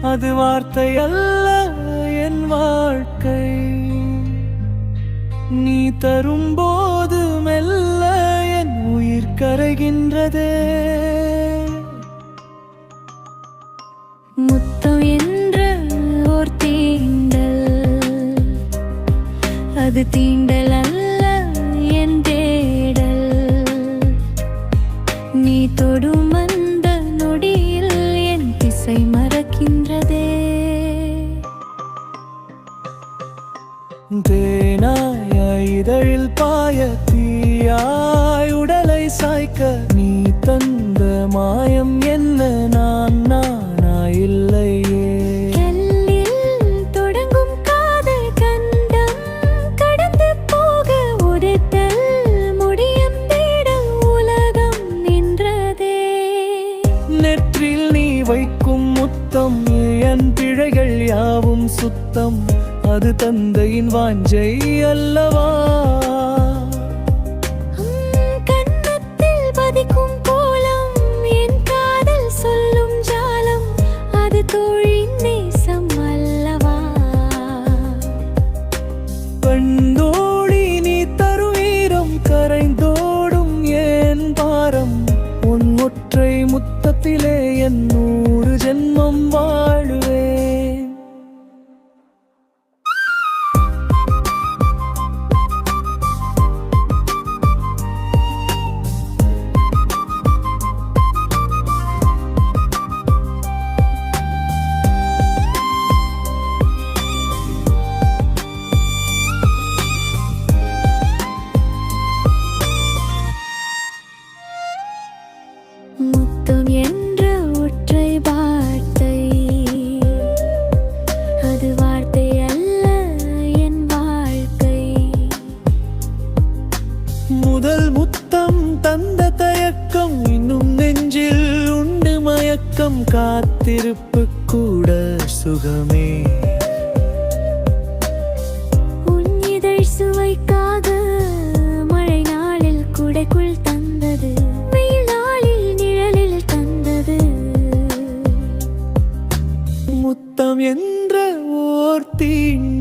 அது வார்த்தை அல்ல என் வாழ்க்கை. நீ தரும்போது மெல்ல என் உயிர் கரைகின்றதே. முத்தம் என்ற ஓர் தீண்டல், அது தீண்டல் அல்ல என் தேடல். நீ தொடும் அந்த நொடியில் என் திசை மறக்கின்றதே. தேனாய் இதழில் பாய, தீயாய் உடலை சாய்க்க, நீ தந்த மாயம் என்ன நானா இல்லையே. கல்லில் தொடங்கும் காதல் கண்டம் கடந்து போக உடைத்தல் முடியும் தேடல் உலகம் நின்றதே. நெற்றில் நீ வைக்கும் முத்தம், என் பிழைகள் யாவும் சுத்தம். அது தந்தையின் வாஞ்சை அல்லவா. கன்னத்தில் பதிக்கும் கோலம் என் காதல் சொல்லும் ஜாலம். அது தோழின் நேசம் அல்லவா. கண்டோடி நீ தருவீரம், கரைந்தோடும் ஏன் பாரம். உன் ஒற்றை முத்தத்திலே என் 100 ஜென்மம் வாழுவேன். முத்தம் என்ற ஒற்றை வார்த்தை, அது வார்த்தை அல்ல என் வாழ்க்கை. முதல் முத்தம் தந்த தயக்கம், இன்னும் நெஞ்சில் உண்டு மயக்கம். காத்திருப்பு கூட சுகமே. உன் இதழ் சுவைக்காக மழை நாளில் குடைக்குள் தந்தது, வெயில் நாளில் நிழலில் தந்தது. முத்தம் என்ற ஓர் தீண்ட